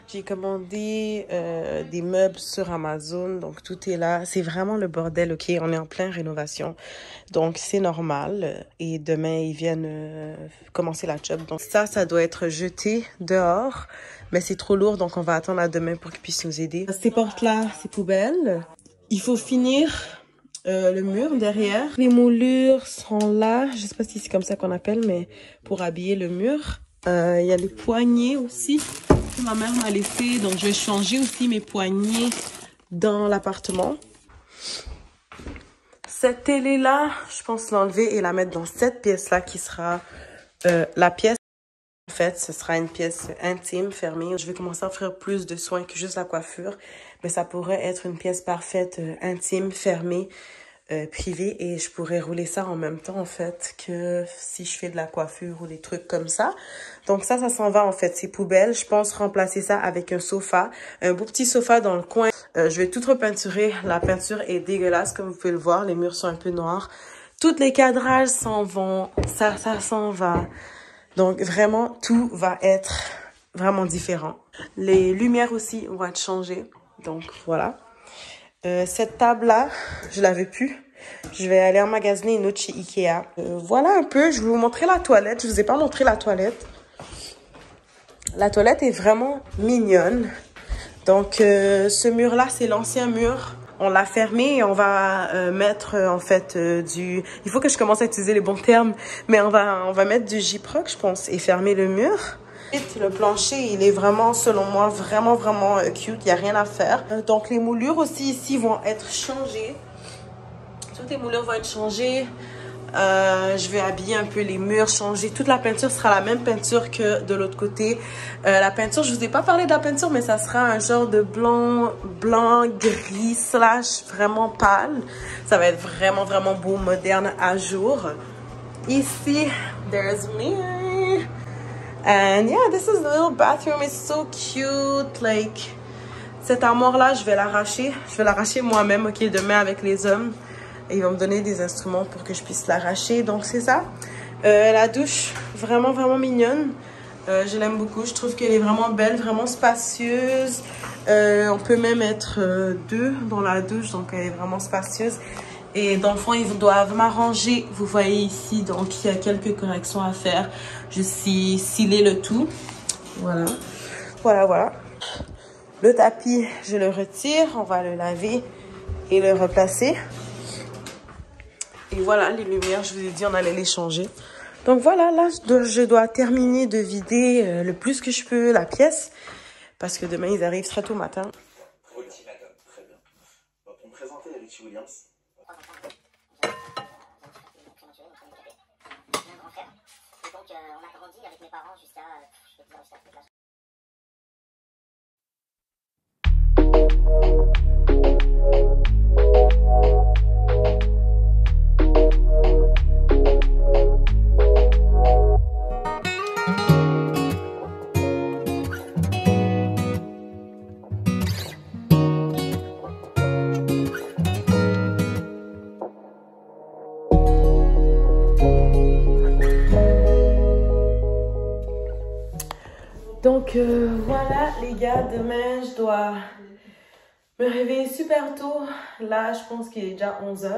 J'ai commandé des meubles sur Amazon, donc tout est là. C'est vraiment le bordel, ok? On est en pleine rénovation, donc c'est normal. Et demain, ils viennent commencer la job. Donc ça doit être jeté dehors, mais c'est trop lourd, donc on va attendre à demain pour qu'ils puissent nous aider. Ces portes-là, c'est poubelle. Il faut finir le mur derrière. Les moulures sont là. Je sais pas si c'est comme ça qu'on appelle, mais pour habiller le mur. Il y a les poignées aussi que ma mère m'a laissé. Donc, je vais changer aussi mes poignées dans l'appartement. Cette télé-là, je pense l'enlever et la mettre dans cette pièce-là qui sera la pièce. En fait, ce sera une pièce intime, fermée. Je vais commencer à offrir plus de soins que juste la coiffure. Mais ça pourrait être une pièce parfaite, intime, fermée, privée. Et je pourrais rouler ça en même temps, en fait, que si je fais de la coiffure ou des trucs comme ça. Donc ça s'en va, en fait. C'est poubelle. Je pense remplacer ça avec un sofa. Un beau petit sofa dans le coin. Je vais tout repeinturer. La peinture est dégueulasse, comme vous pouvez le voir. Les murs sont un peu noirs. Tous les cadrages s'en vont. Ça s'en va. Donc, vraiment, tout va être vraiment différent. Les lumières aussi vont être changées. Donc, voilà. Cette table-là, je l'avais plus. Je vais aller emmagasiner une autre chez Ikea. Voilà un peu. Je vais vous montrer la toilette. Je vous ai pas montré la toilette. La toilette est vraiment mignonne. Donc, ce mur-là, c'est l'ancien mur. On l'a fermé et on va mettre en fait du... Il faut que je commence à utiliser les bons termes, mais on va mettre du Gyproc, je pense, et fermer le mur. Le plancher, il est vraiment, selon moi, vraiment cute. Il n'y a rien à faire. Donc, les moulures aussi ici vont être changées. Toutes les moulures vont être changées. Je vais habiller un peu les murs, changer. Toute la peinture sera la même peinture que de l'autre côté. La peinture, je vous ai pas parlé de la peinture, mais ça sera un genre de blanc, gris, / vraiment pâle. Ça va être vraiment beau, moderne, à jour. Ici, there's me. And yeah, this is the little bathroom. It's so cute. Like, cette armoire-là, je vais l'arracher. Je vais l'arracher moi-même, ok, demain avec les hommes. Et ils vont me donner des instruments pour que je puisse l'arracher. Donc, c'est ça. La douche, vraiment mignonne. Je l'aime beaucoup. Je trouve qu'elle est vraiment belle, vraiment spacieuse. On peut même être deux dans la douche. Donc, elle est vraiment spacieuse. Et dans le fond, ils doivent m'arranger. Vous voyez ici, donc, il y a quelques corrections à faire. Je suis scellé le tout. Voilà. Voilà. Le tapis, je le retire. On va le laver et le replacer. Et voilà, les lumières, je vous ai dit, on allait les changer. Donc voilà, là, je dois terminer de vider le plus que je peux la pièce. Parce que demain, ils arrivent très tôt matin. Ultimatum, très bien. Bon, pour me présenter, Richie Williams. Donc, on a grandi avec mes parents jusqu'à... Donc voilà les gars, demain je dois me réveiller super tôt. Là je pense qu'il est déjà 11 h.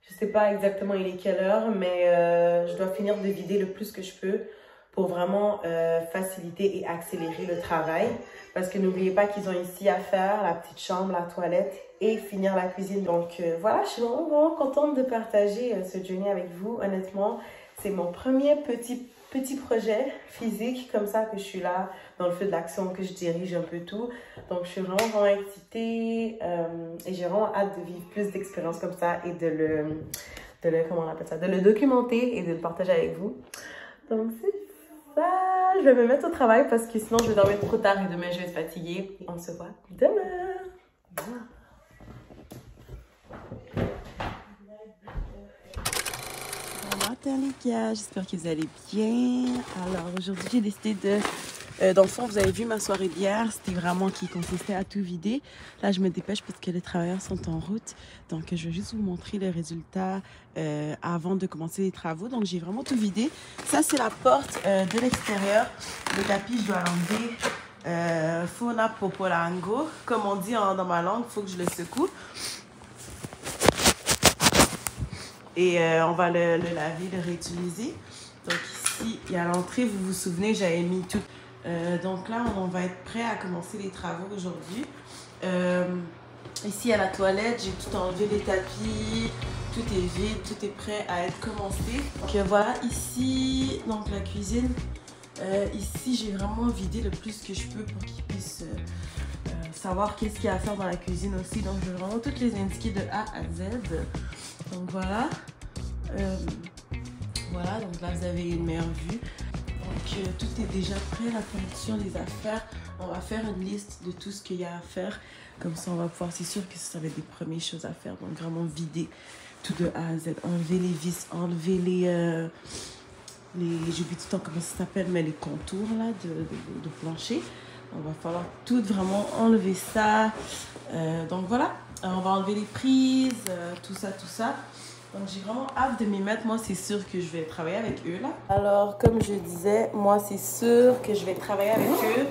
Je sais pas exactement il est quelle heure, mais je dois finir de vider le plus que je peux pour vraiment faciliter et accélérer le travail. Parce que n'oubliez pas qu'ils ont ici à faire la petite chambre, la toilette et finir la cuisine. Donc voilà, je suis vraiment contente de partager ce journey avec vous. Honnêtement, c'est mon premier petit projet physique comme ça que je suis là dans le feu de l'action, que je dirige un peu tout. Donc, je suis vraiment excitée et j'ai vraiment hâte de vivre plus d'expériences comme ça et comment on appelle ça, de le documenter et de le partager avec vous. Donc, c'est ça. Je vais me mettre au travail parce que sinon, je vais dormir trop tard et demain, je vais être fatiguée. On se voit demain. Voilà. Les gars, j'espère que vous allez bien. Alors aujourd'hui j'ai décidé de... dans le fond, vous avez vu ma soirée d'hier, c'était vraiment qui consistait à tout vider. Là je me dépêche parce que les travailleurs sont en route. Donc je vais juste vous montrer les résultats avant de commencer les travaux. Donc j'ai vraiment tout vidé. Ça c'est la porte de l'extérieur. Le tapis je dois l'enlever. Fona popolango. Comme on dit dans ma langue, il faut que je le secoue. Et on va le laver, le réutiliser. Donc ici, il y a l'entrée, vous vous souvenez, j'avais mis tout. Donc là, on va être prêt à commencer les travaux aujourd'hui. Ici, à la toilette, j'ai tout enlevé, les tapis, tout est vide, tout est prêt à être commencé. Donc voilà, ici, donc la cuisine. Ici, j'ai vraiment vidé le plus que je peux pour qu'ils puissent savoir qu'est-ce qu'il y a à faire dans la cuisine aussi. Donc, je vais vraiment toutes les indiquer de A à Z. Donc voilà. Voilà, donc là, vous avez une meilleure vue. Donc, tout est déjà prêt, la peinture, les affaires. On va faire une liste de tout ce qu'il y a à faire. Comme ça, on va pouvoir, c'est sûr que ça va être des premières choses à faire. Donc, vraiment vider tout de A à Z. Enlever les vis, enlever les j'oublie tout le temps comment ça s'appelle, mais les contours là de plancher. On va falloir tout vraiment enlever ça. Donc voilà, on va enlever les prises, tout ça, tout ça. Donc j'ai vraiment hâte de m'y mettre. Moi, c'est sûr que je vais travailler avec eux là. Alors, comme je disais, moi, c'est sûr que je vais travailler avec eux.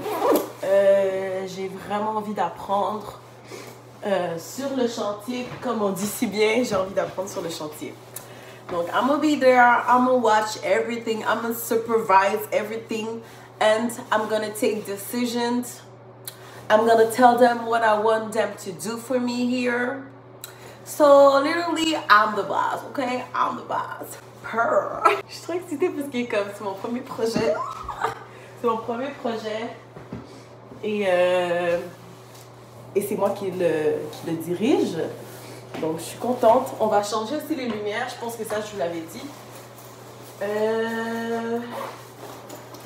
J'ai vraiment envie d'apprendre sur le chantier. Comme on dit si bien, j'ai envie d'apprendre sur le chantier. Donc, I'm gonna be there, I'm gonna watch everything, I'm gonna supervise everything, and I'm gonna take decisions. I'm gonna tell them what I want them to do for me here. So, literally, I'm the boss, okay? I'm the boss. Purr. Je suis trop excitée parce que comme c'est mon premier projet. C'est mon premier projet. Et c'est moi qui le dirige. Donc, je suis contente. On va changer aussi les lumières. Je pense que ça, je vous l'avais dit.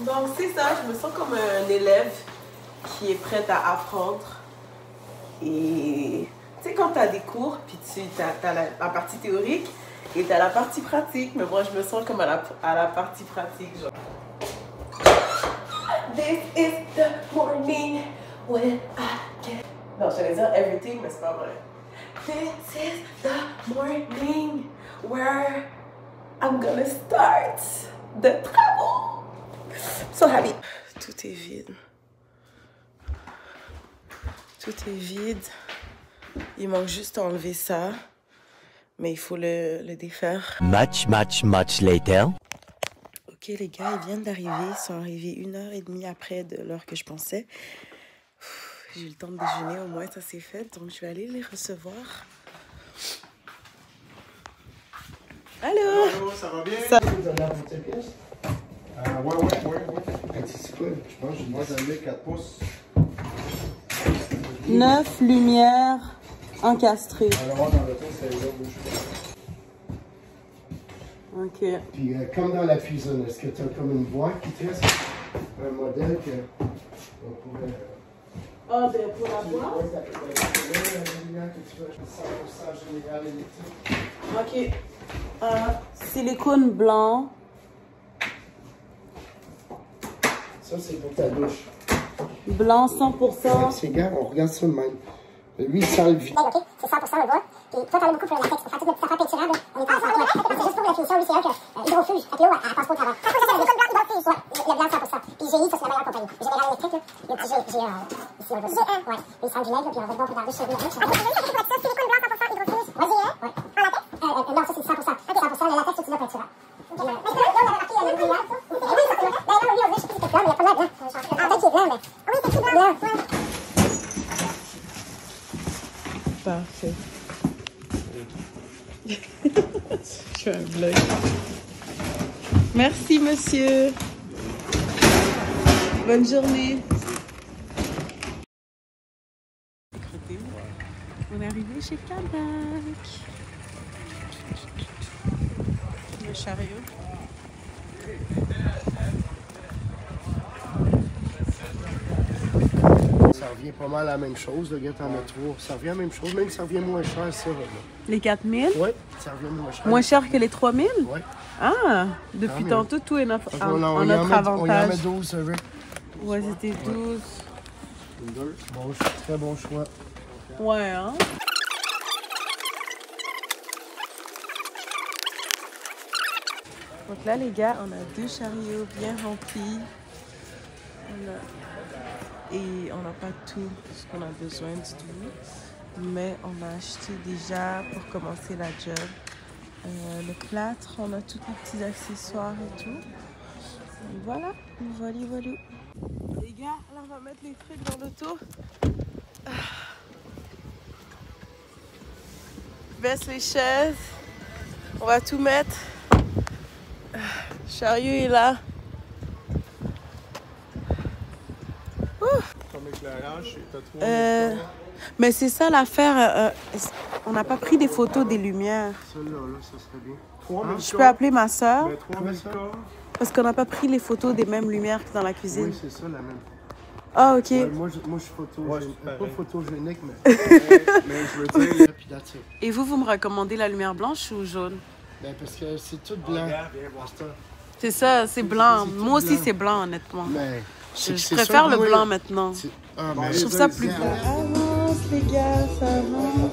Donc, c'est ça. Je me sens comme un élève qui est prête à apprendre. Et tu sais, quand tu as des cours, puis tu as la partie théorique et tu as la partie pratique. Mais moi, je me sens comme à la partie pratique. Genre. This is the morning when I get... Non, j'allais dire everything, mais c'est pas vrai. This is the morning where I'm gonna start the travaux. So happy. Tout est vide. Tout est vide. Il manque juste à enlever ça. Mais il faut le défaire. Much later. Ok les gars, ils viennent d'arriver. Ils sont arrivés 1h30 après de l'heure que je pensais. J'ai eu le temps de déjeuner, au moins ça s'est fait. Donc je vais aller les recevoir. Allô? Allô, ça va bien? Ça... Vous allez avoir votre pièce? Ouais. C'est quoi? Je pense que moi j'en ai 4 pouces. 9 lumières encastrées. On va voir dans le temps, c'est là où je suis. Ok. Puis comme dans la cuisine, est-ce que tu as comme une boîte qui te reste? Un modèle que on pourrait... Ah, ben pour la boîte? Oui, la lumière que tu veux, 100% général électrique. Ok. Silicone blanc. Ça, c'est pour ta douche. Blanc 100%. C'est gars, on regarde ça de même. Lui, il sent le vide. Ok, c'est 100% le bois. Puis toi, t'en as beaucoup pour la faire toute notre affaire peinturable. On est en train de c'est juste pour la finition, lui, c'est là que hydrofuge. Fait que l'eau, elle passe pas au travers. C'est ça, il y a des codes blancs hydrofuge. Ouais, le blanc 100%. Puis GI, ça, c'est la meilleure compagnie. Général électrique, là. Le petit G, ici, on le voit. Ouais. Puis il sent le vinaigre, puis on va le voir pour garder chez lui. Ok, c'est juste pour ça, silicone blanc 100% hydrofuge. Vas-y, hein? Ouais. En latex? Non, ça, c'est 100%. Ok, 100%. Le latex, c'est la peinturable. Ok, là, on avait marqué le blanc. Oui, ça, c'est vrai. Ben non, lui, on dirait, je sais plus si c'est blanc, mais il y a pas de blanc. En fait, il est blanc, mais... Oui, c'est tout blanc. Ouais. Parfait. Je fais un vlog. Merci, monsieur. Bonne journée. On est arrivé chez Cadac. Le chariot. Ça revient pas mal à la même chose, le gars, t'en as 3. Ça revient à la même chose, même ça revient moins cher, ça. Là. Les 4000? Oui, ça revient moins cher. Moins cher que les 3000? Oui. Ah, depuis tantôt, tout est en notre On y en met avantage. 12, c'est vrai. Ouais, c'était 12. Bon, très bon choix. Ouais, hein? Donc là, les gars, on a 2 chariots bien remplis. et on n'a pas tout ce qu'on a besoin du tout. Mais on a acheté déjà pour commencer la job. Le plâtre, on a tous les petits accessoires et tout. Et voilà, voilà. Les gars, là on va mettre les trucs dans l'auto. Baisse les chaises. On va tout mettre. Chariot est là. Comme éclairage, t'as 3 mais c'est ça l'affaire. On n'a pas pris des photos des lumières. Celle-là, là, ça serait bien. 3000 Je peux appeler ma soeur Mais 3000 parce qu'on n'a pas pris les photos des mêmes lumières que dans la cuisine. Oui, c'est ça, la même. Ah, ok. Ouais, moi, je suis photogénique. Pas photogénique, mais... mais je veux dire... Puis that's it. Et vous me recommandez la lumière blanche ou jaune? Ben, parce que c'est tout blanc. C'est ça, c'est blanc. C'est tout Moi aussi, blanc. c'est blanc, honnêtement. Mais... Je préfère le blanc maintenant. Ah, mais... Je trouve ça plus beau. Ça avance, les gars, ça avance.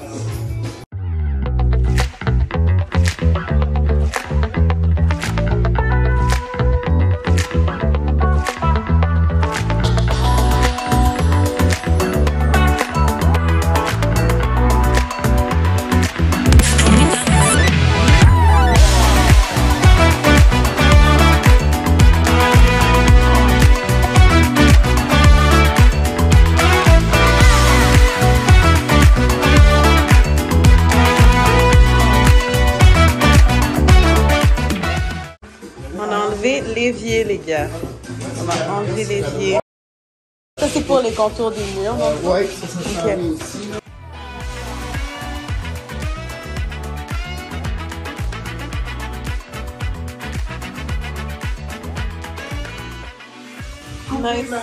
L'évier, les gars. On va enlever l'évier. Ça, c'est pour les contours des murs. Oui, ça Ok. ici. Nice.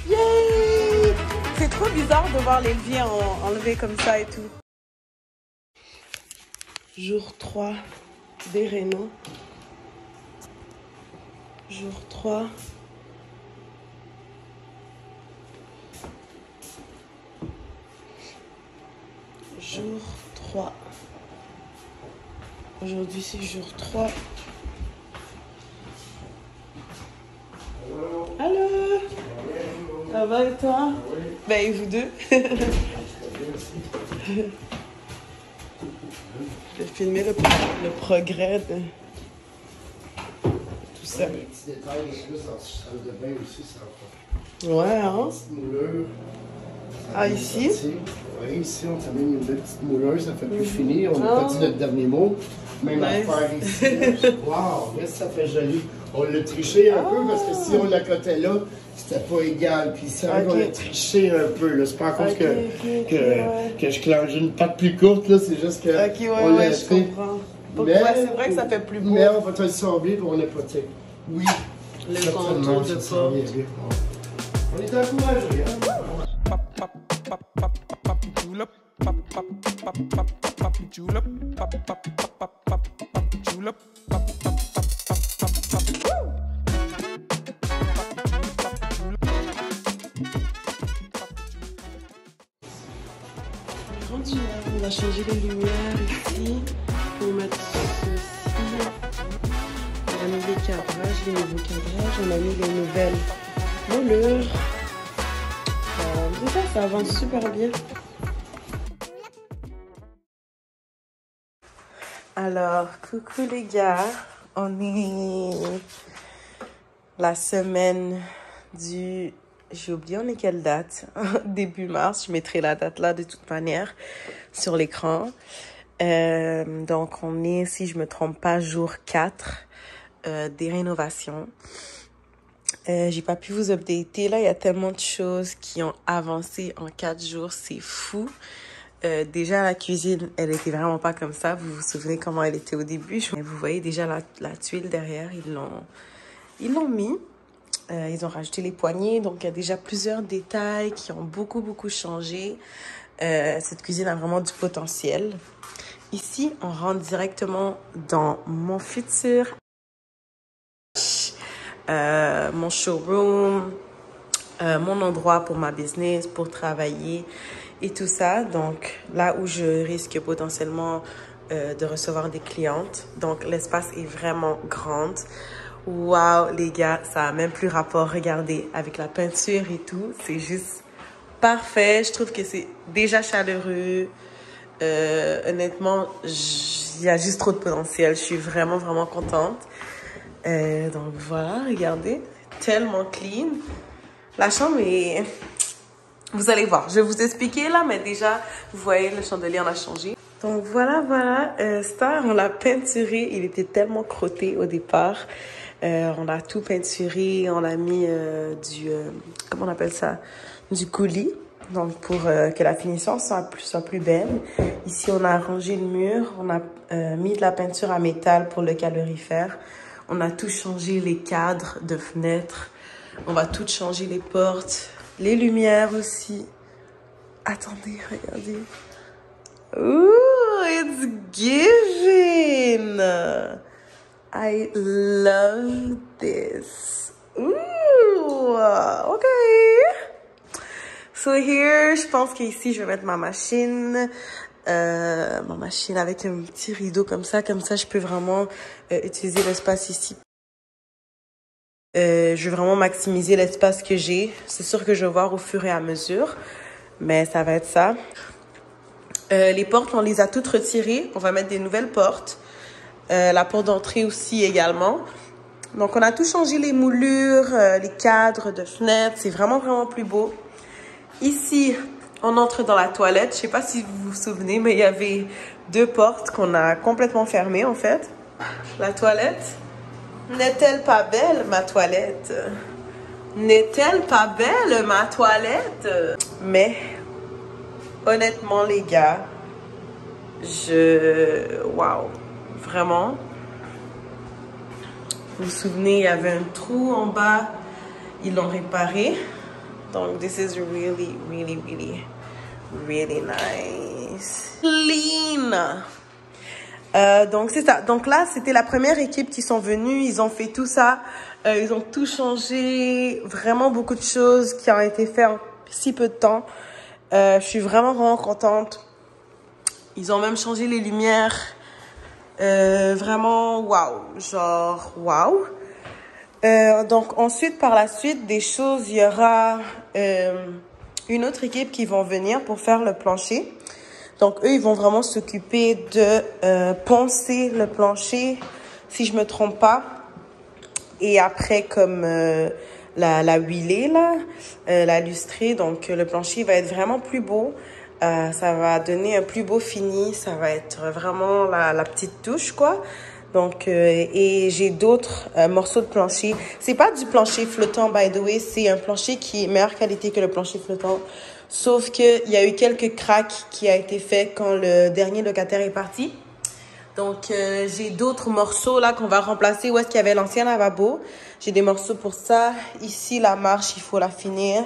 Yay! C'est trop bizarre de voir l'évier enlevé comme ça et tout. Jour 3 des rénaux. Jour 3. Jour 3. Aujourd'hui, c'est jour 3. Allô? Ça va et toi? Ben, et vous deux? Je vais filmer le progrès de tout ça. Les petits détails, juste dans la salle de bain aussi, ça va. Ouais, hein? Petite moulure. Ah, ici? Oui, ici, on t'a mis une belle petite moulure, ça fait plus finir. On n'a pas dit notre dernier mot. Même Nice. affaire ici. Wow, qu'est-ce que ça fait joli. On l'a triché un peu parce que si on la cotait là, c'était pas égal. Puis ça, Ok. on l'a triché un peu. C'est pas à cause Ok, que, ok, que, ouais. que je clenche une patte plus courte, là. C'est juste que. Ok, ouais, on l'a je fait. comprends. Donc, Mais- ouais, c'est vrai que ça fait plus beau. Mais on va te le sortir pour on n'est pas tic. Oui. Le Certainement, contour de ça sent bien, porte. bien. On est encouragés, hein? Rendu là, on va changer les lumières ici pour mettre ceci. On a mis les cadrages, les nouveaux cadrages, on a mis les nouvelles moulures. Déjà, ça avance super bien. Alors, coucou les gars, on est la semaine du... J'ai oublié on est quelle date. Début mars, je mettrai la date là de toute manière sur l'écran. Donc on est, si je me trompe pas, jour 4 des rénovations. J'ai pas pu vous updater. Là, il y a tellement de choses qui ont avancé en 4 jours, c'est fou. Déjà, la cuisine, elle était vraiment pas comme ça. Vous vous souvenez comment elle était au début? Vous voyez déjà la tuile derrière, ils l'ont mis. Ils ont rajouté les poignées, donc il y a déjà plusieurs détails qui ont beaucoup changé. Cette cuisine a vraiment du potentiel. Ici, on rentre directement dans mon futur, mon showroom, mon endroit pour ma business, pour travailler et tout ça. Donc là où je risque potentiellement de recevoir des clientes. Donc l'espace est vraiment grand. Waouh, les gars, ça a même plus rapport. Regardez, avec la peinture et tout, c'est juste parfait. Je trouve que c'est déjà chaleureux. Honnêtement, il y a juste trop de potentiel. Je suis vraiment, vraiment contente. Donc voilà, regardez, tellement clean. La chambre est... Vous allez voir, je vais vous expliquer là, mais déjà, vous voyez, le chandelier en a changé. Donc voilà, ça, on l'a peinturé. Il était tellement crotté au départ. On a tout peinturé, on a mis comment on appelle ça? Du coulis. Donc pour que la finition soit plus belle. Ici, on a arrangé le mur. On a mis de la peinture à métal pour le calorifère. On a tout changé, les cadres de fenêtres. On va tout changer, les portes, les lumières aussi. Attendez, regardez. Ooh, it's giving! I love this. Ooh, okay. So here, je pense qu'ici, je vais mettre ma machine. Ma machine avec un petit rideau comme ça je peux vraiment utiliser l'espace ici. Je vais vraiment maximiser l'espace que j'ai. C'est sûr que je vais voir au fur et à mesure, mais ça va être ça. Les portes, on les a toutes retirées. On va mettre des nouvelles portes. La porte d'entrée aussi également. Donc, on a tout changé, les moulures, les cadres de fenêtres. C'est vraiment, vraiment plus beau. Ici, on entre dans la toilette. Je sais pas si vous vous souvenez, mais il y avait 2 portes qu'on a complètement fermées, en fait. La toilette. N'est-elle pas belle, ma toilette? N'est-elle pas belle, ma toilette? Mais, honnêtement, les gars, waouh! Vraiment. Vous vous souvenez, il y avait un trou en bas. Ils l'ont réparé. Donc, this is really, really, really, really nice. Clean! Donc, c'est ça. Donc là, c'était la première équipe qui sont venus. Ils ont fait tout ça. Ils ont tout changé. Vraiment beaucoup de choses qui ont été faites en si peu de temps. Je suis vraiment, vraiment contente. Ils ont même changé les lumières. Vraiment, waouh. Genre, waouh. Donc, ensuite, par la suite, des choses, il y aura une autre équipe qui vont venir pour faire le plancher. Donc, eux, ils vont vraiment s'occuper de poncer le plancher, si je me trompe pas. Et après, comme la huilée, là, la lustrée, donc le plancher va être vraiment plus beau. Ça va donner un plus beau fini. Ça va être vraiment la petite touche, quoi. Donc, et j'ai d'autres morceaux de plancher. C'est pas du plancher flottant, by the way. C'est un plancher qui est meilleure qualité que le plancher flottant. Sauf qu'il y a eu quelques cracks qui a été fait quand le dernier locataire est parti. Donc, j'ai d'autres morceaux là qu'on va remplacer. Où est-ce qu'il y avait l'ancien lavabo? J'ai des morceaux pour ça. Ici, la marche, il faut la finir.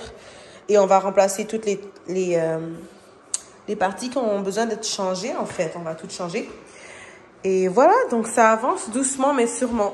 Et on va remplacer toutes les parties qui ont besoin d'être changées, en fait. On va tout changer. Et voilà, donc ça avance doucement mais sûrement.